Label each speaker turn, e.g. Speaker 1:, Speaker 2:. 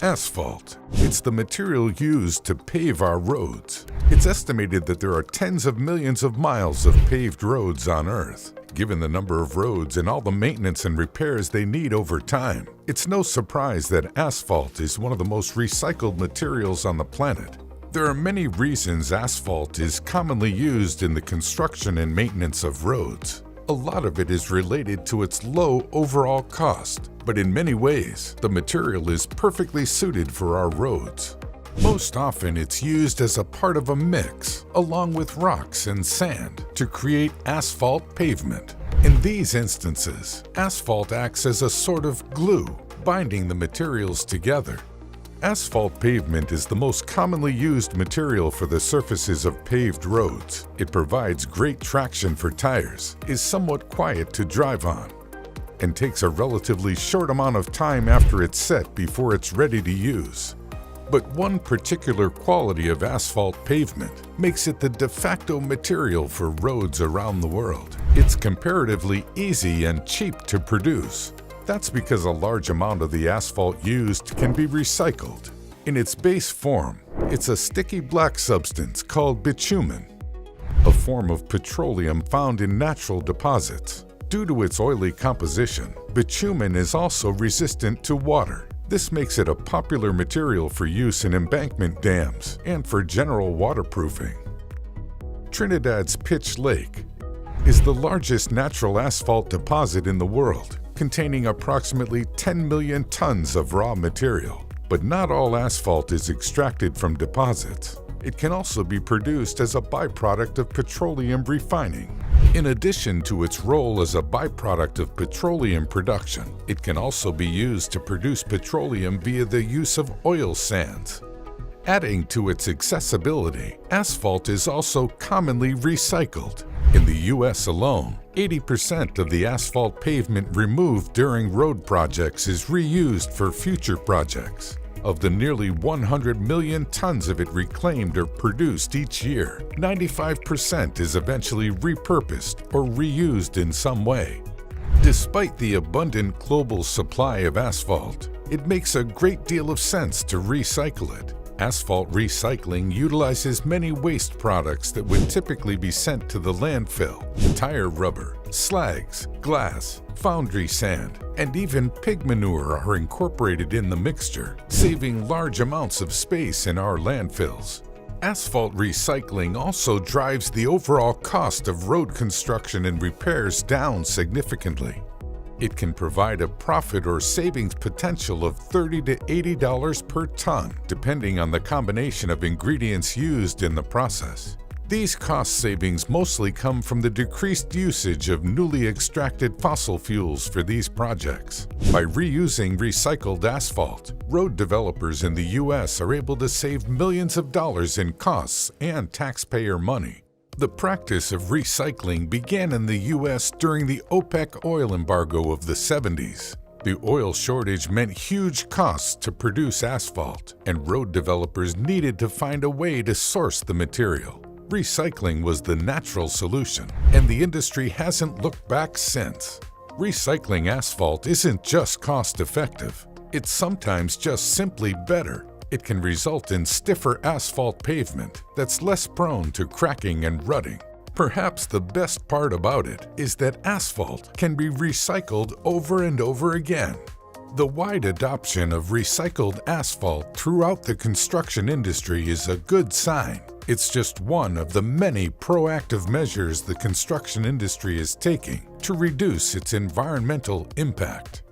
Speaker 1: Asphalt. It's the material used to pave our roads. It's estimated that there are tens of millions of miles of paved roads on Earth. Given the number of roads and all the maintenance and repairs they need over time, it's no surprise that asphalt is one of the most recycled materials on the planet. There are many reasons asphalt is commonly used in the construction and maintenance of roads. A lot of it is related to its low overall cost, but in many ways, the material is perfectly suited for our roads. Most often, it's used as a part of a mix, along with rocks and sand, to create asphalt pavement. In these instances, asphalt acts as a sort of glue, binding the materials together. Asphalt pavement is the most commonly used material for the surfaces of paved roads. It provides great traction for tires, is somewhat quiet to drive on, and takes a relatively short amount of time after it's set before it's ready to use. But one particular quality of asphalt pavement makes it the de facto material for roads around the world. It's comparatively easy and cheap to produce. That's because a large amount of the asphalt used can be recycled. In its base form, it's a sticky black substance called bitumen, a form of petroleum found in natural deposits. Due to its oily composition, bitumen is also resistant to water. This makes it a popular material for use in embankment dams and for general waterproofing. Trinidad's Pitch Lake is the largest natural asphalt deposit in the world, containing approximately 10 million tons of raw material. But not all asphalt is extracted from deposits. It can also be produced as a byproduct of petroleum refining. In addition to its role as a byproduct of petroleum production, it can also be used to produce petroleum via the use of oil sands. Adding to its accessibility, asphalt is also commonly recycled. In the U.S. alone, 80% of the asphalt pavement removed during road projects is reused for future projects. Of the nearly 100 million tons of it reclaimed or produced each year, 95% is eventually repurposed or reused in some way. Despite the abundant global supply of asphalt, it makes a great deal of sense to recycle it. Asphalt recycling utilizes many waste products that would typically be sent to the landfill. Tire rubber, slags, glass, foundry sand, and even pig manure are incorporated in the mixture, saving large amounts of space in our landfills. Asphalt recycling also drives the overall cost of road construction and repairs down significantly. It can provide a profit or savings potential of $30 to $80 per ton, depending on the combination of ingredients used in the process. These cost savings mostly come from the decreased usage of newly extracted fossil fuels for these projects. By reusing recycled asphalt, road developers in the U.S. are able to save millions of dollars in costs and taxpayer money. The practice of recycling began in the U.S. during the OPEC oil embargo of the 70s. The oil shortage meant huge costs to produce asphalt, and road developers needed to find a way to source the material. Recycling was the natural solution, and the industry hasn't looked back since. Recycling asphalt isn't just cost-effective, it's sometimes just simply better. It can result in stiffer asphalt pavement that's less prone to cracking and rutting. Perhaps the best part about it is that asphalt can be recycled over and over again. The wide adoption of recycled asphalt throughout the construction industry is a good sign. It's just one of the many proactive measures the construction industry is taking to reduce its environmental impact.